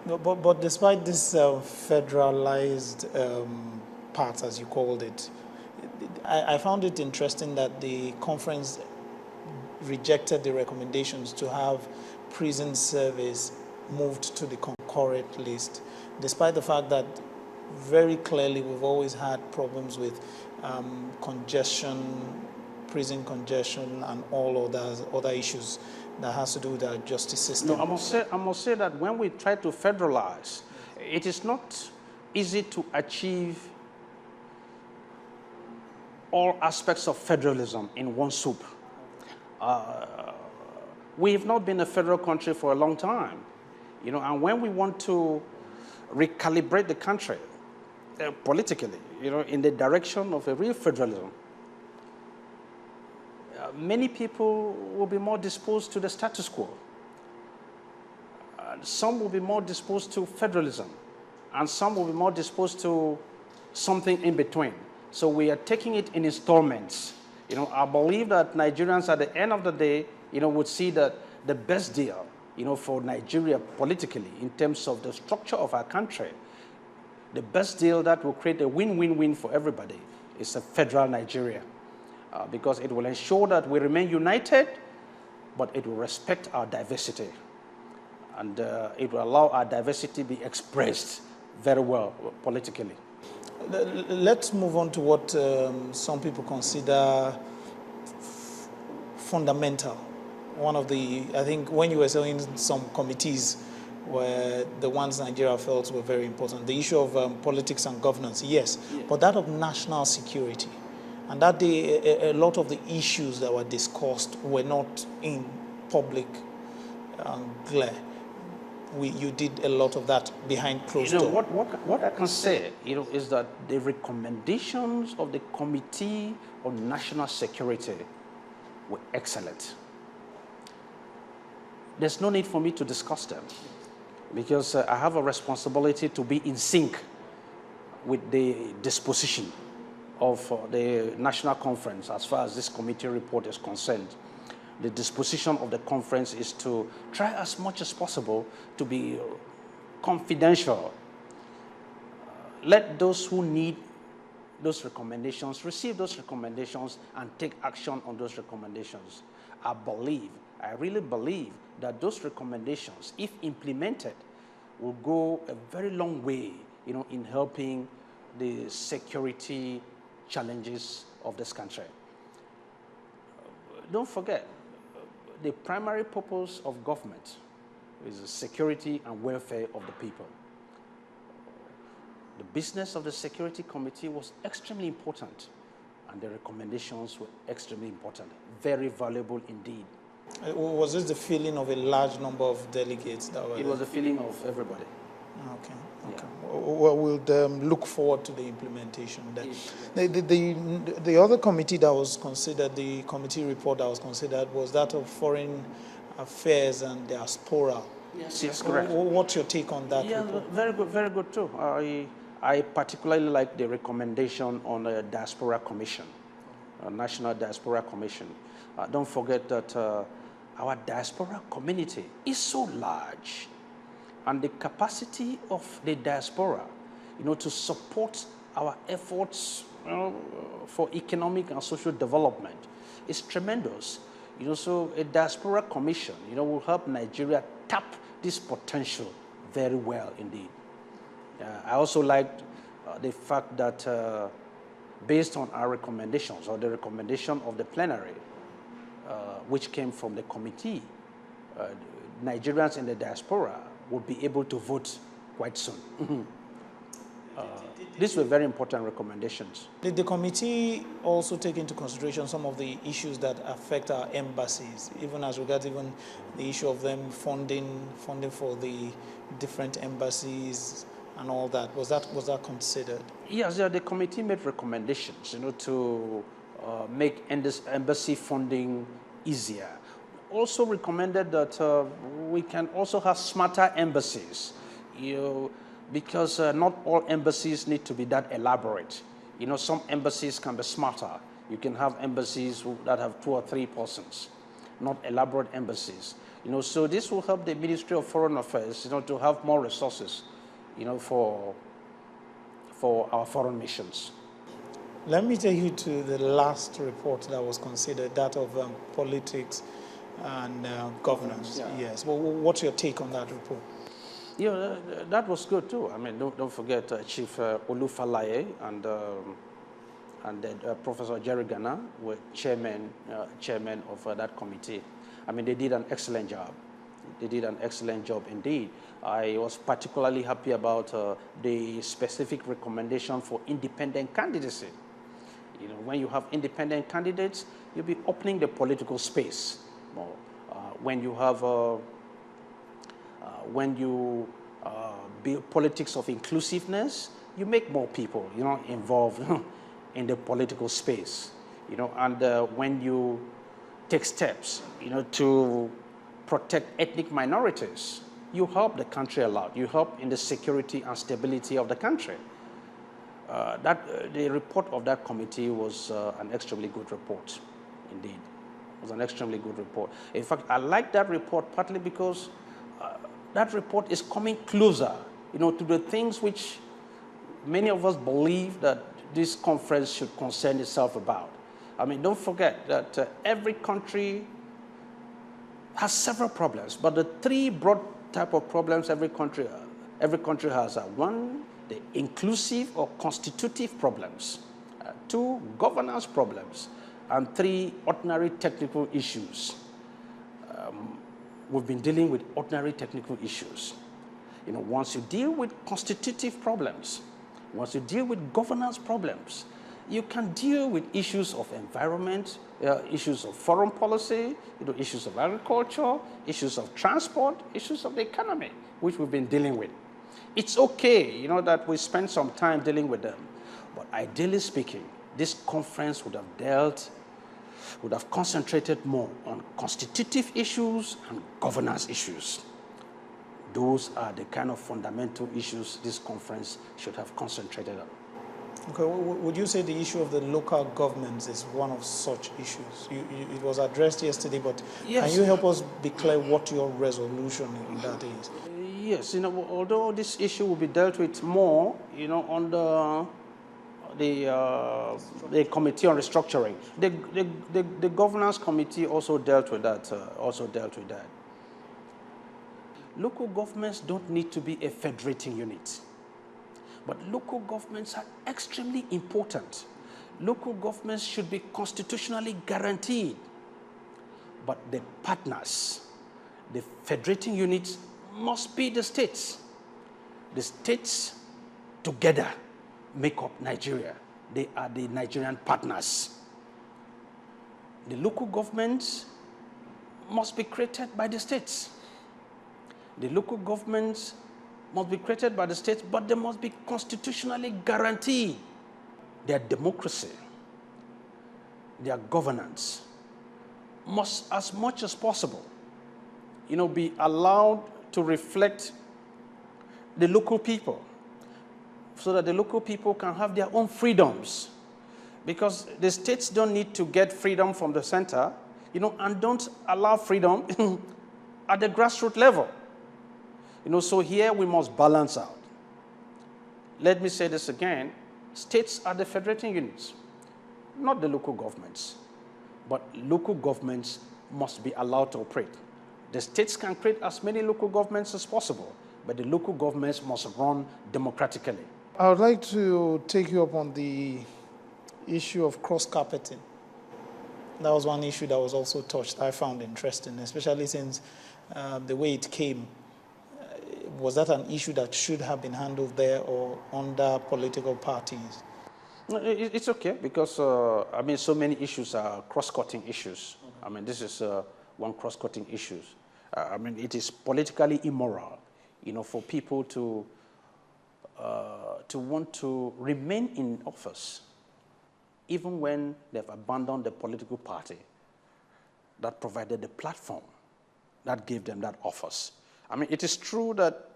No, but despite this federalized part, as you called it, I found it interesting that the conference rejected the recommendations to have prison service moved to the concurrent list, despite the fact that very clearly we've always had problems with congestion, prison congestion, and all other issues that has to do with our justice system. No, I must say that when we try to federalize, it is not easy to achieve all aspects of federalism in one soup. We have not been a federal country for a long time, and when we want to recalibrate the country politically, in the direction of a real federalism, many people will be more disposed to the status quo. Some will be more disposed to federalism, and some will be more disposed to something in between. So we are taking it in installments. I believe that Nigerians at the end of the day, would see that the best deal, for Nigeria politically in terms of the structure of our country, the best deal that will create a win-win-win for everybody is a federal Nigeria. Because it will ensure that we remain united, but it will respect our diversity. And it will allow our diversity to be expressed very well politically. Let's move on to what some people consider fundamental. One of I think when you were saying some committees were the ones Nigeria felt were very important. The issue of politics and governance, yes, but that of national security. And that day, a lot of the issues that were discussed were not in public glare. You did a lot of that behind closed doors. What I can say, is that the recommendations of the Committee on National Security were excellent. There's no need for me to discuss them because I have a responsibility to be in sync with the disposition of the National Conference as far as this committee report is concerned. The disposition of the conference is to try as much as possible to be confidential. Let those who need those recommendations receive those recommendations and take action on those recommendations. I really believe that those recommendations, if implemented, will go a very long way, in helping the security challenges of this country. Don't forget, the primary purpose of government is the security and welfare of the people. The business of the Security Committee was extremely important, and the recommendations were extremely important, very valuable indeed. Was this the feeling of a large number of delegates that were It was the feeling of everybody. Okay. Yeah. Well, we'll look forward to the implementation. The other committee that was considered, the committee report that was considered, was that of Foreign Affairs and Diaspora. Yes, correct. What's your take on that report? Very good too. I particularly like the recommendation on a Diaspora Commission, a National Diaspora Commission. Don't forget that our diaspora community is so large, and the capacity of the diaspora, to support our efforts, for economic and social development is tremendous. So a diaspora commission, will help Nigeria tap this potential very well indeed. I also liked the fact that based on our recommendations or the recommendation of the plenary, which came from the committee, Nigerians in the diaspora will be able to vote quite soon. These were very important recommendations. Did the committee also take into consideration some of the issues that affect our embassies, even as regards even the issue of them funding for the different embassies and all that? Was that considered? Yes, the committee made recommendations, to make embassy funding easier. Also recommended that we can also have smarter embassies, because not all embassies need to be that elaborate. Some embassies can be smarter. You can have embassies that have 2 or 3 persons, not elaborate embassies. So this will help the Ministry of Foreign Affairs, to have more resources, for our foreign missions. Let me take you to the last report that was considered, that of politics and governance. Yeah. Yes. Well, what's your take on that report? Yeah, that was good too. I mean, don't forget Chief Olufalaye and Professor Jerry Gana were chairman of that committee. I mean, they did an excellent job. They did an excellent job indeed. I was particularly happy about the specific recommendation for independent candidacy. When you have independent candidates, you'll be opening the political space more. When you have build politics of inclusiveness, you make more people, involved in the political space, and when you take steps, to protect ethnic minorities, you help the country a lot. You help in the security and stability of the country. The report of that committee was an extremely good report, indeed. It was an extremely good report. In fact, I like that report partly because that report is coming closer, to the things which many of us believe that this conference should concern itself about. I mean, don't forget that every country has several problems, but the three broad type of problems every country has are: one, the inclusive or constitutive problems; two, governance problems; and three, ordinary technical issues. We've been dealing with ordinary technical issues. Once you deal with constitutive problems, once you deal with governance problems, you can deal with issues of environment, issues of foreign policy, issues of agriculture, issues of transport, issues of the economy, which we've been dealing with. It's okay, that we spend some time dealing with them. But ideally speaking, this conference would have concentrated more on constitutive issues and governance issues. Those are the kind of fundamental issues this conference should have concentrated on. Okay, would you say the issue of the local governments is one of such issues? It was addressed yesterday, but yes. Can you help us be clear what your resolution in that is? Yes, although this issue will be dealt with more, on the committee on restructuring, the governance committee also dealt with that. Local governments don't need to be a federating unit. But local governments are extremely important. Local governments should be constitutionally guaranteed. But the partners, the federating units, must be the states. The states together make up Nigeria. They are the Nigerian partners. The local governments must be created by the states. The local governments must be created by the states, but they must be constitutionally guaranteed. Their democracy, their governance must, as much as possible, be allowed to reflect the local people, so that the local people can have their own freedoms. Because the states don't need to get freedom from the center, and don't allow freedom at the grassroots level. So here we must balance out. Let me say this again. States are the federating units, not the local governments. But local governments must be allowed to operate. The states can create as many local governments as possible, but the local governments must run democratically. I would like to take you up on the issue of cross-carpeting. That was one issue that was also touched, I found interesting, especially since the way it came. Was that an issue that should have been handled there or under political parties? No, it's okay because, so many issues are cross-cutting issues. Okay. This is one cross-cutting issue. It is politically immoral, for people to want to remain in office even when they've abandoned the political party that provided the platform that gave them that office. It is true that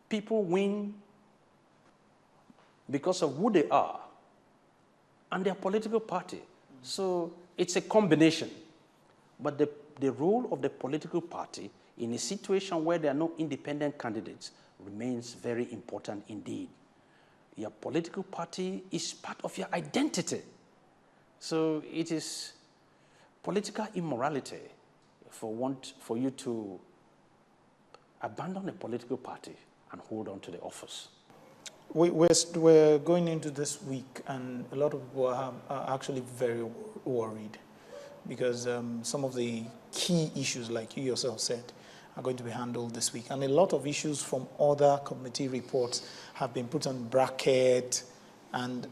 people win because of who they are and their political party. So it's a combination. But the role of the political party in a situation where there are no independent candidates remains very important indeed. Your political party is part of your identity. So it is political immorality for you to abandon a political party and hold on to the office. We're going into this week, and a lot of people are actually very worried because some of the key issues, like you yourself said, are going to be handled this week. And a lot of issues from other committee reports have been put on bracket, and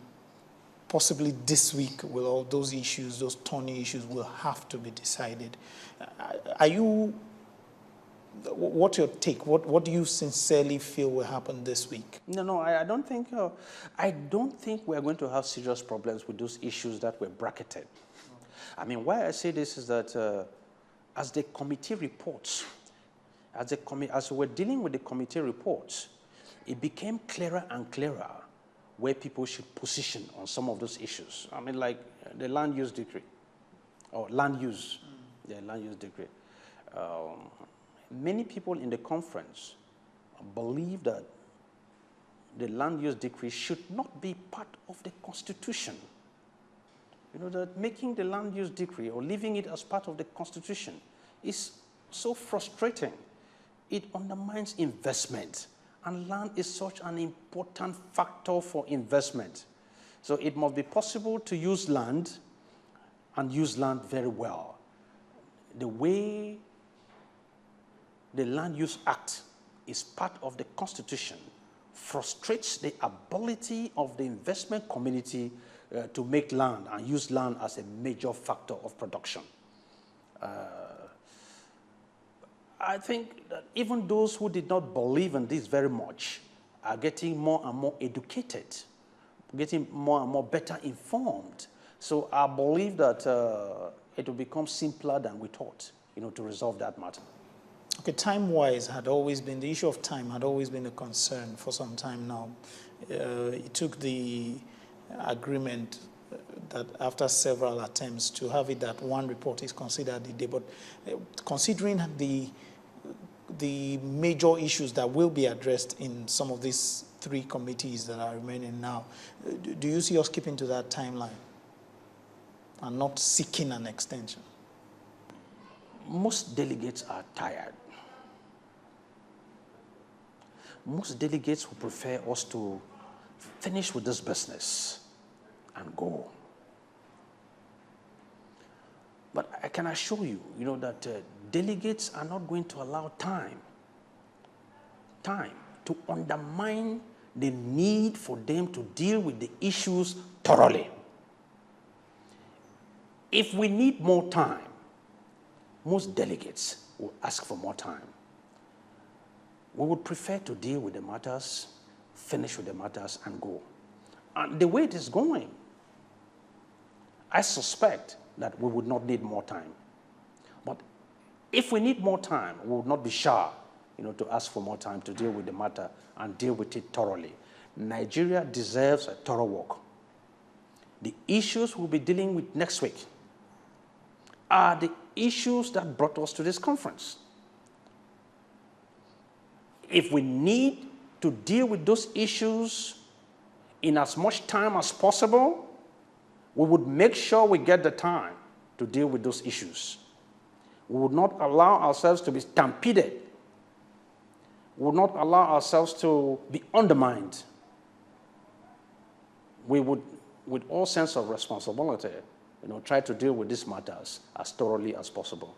possibly this week will all those issues, those thorny issues, will have to be decided. What's your take? What do you sincerely feel will happen this week? No, I don't think we're going to have serious problems with those issues that were bracketed. I mean, why I say this is that as the committee reports, as we're dealing with the committee reports, it became clearer and clearer where people should position on some of those issues. I mean, like the land use decree, or land use, land use decree. Many people in the conference believe that the land use decree should not be part of the Constitution. You know, that making the land use decree or leaving it as part of the Constitution is so frustrating. It undermines investment, and land is such an important factor for investment. So it must be possible to use land and use land very well. The way the Land Use Act is part of the Constitution frustrates the ability of the investment community to make land and use land as a major factor of production. I think that even those who did not believe in this very much are getting more and more educated, getting more and more better informed. So I believe that it will become simpler than we thought, to resolve that matter. Okay, time-wise the issue of time had always been a concern for some time now. It took the agreement that after several attempts to have it that one report is considered a day, but considering the major issues that will be addressed in some of these three committees that are remaining now, do you see us keeping to that timeline and not seeking an extension? Most delegates are tired. Most delegates would prefer us to finish with this business and go. But I can assure you, that delegates are not going to allow time to undermine the need for them to deal with the issues thoroughly. If we need more time, most delegates will ask for more time. We would prefer to deal with the matters, finish with the matters, and go. And the way it is going, I suspect that we would not need more time. But if we need more time, we would not be shy, to ask for more time to deal with the matter and deal with it thoroughly. Nigeria deserves a thorough work. The issues we'll be dealing with next week are the issues that brought us to this conference. If we need to deal with those issues in as much time as possible, we would make sure we get the time to deal with those issues. We would not allow ourselves to be stampeded. We would not allow ourselves to be undermined. We would, with all sense of responsibility, try to deal with these matters as thoroughly as possible.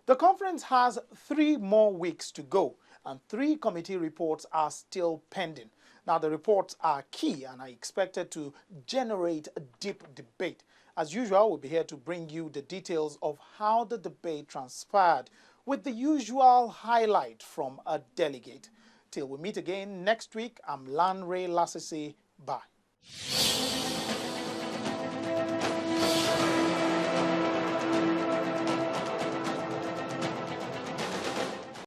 The conference has 3 more weeks to go, and 3 committee reports are still pending. Now, the reports are key and are expected to generate a deep debate. As usual, we'll be here to bring you the details of how the debate transpired, with the usual highlight from a delegate. Till we meet again next week, I'm Lanre Lasisi. Bye.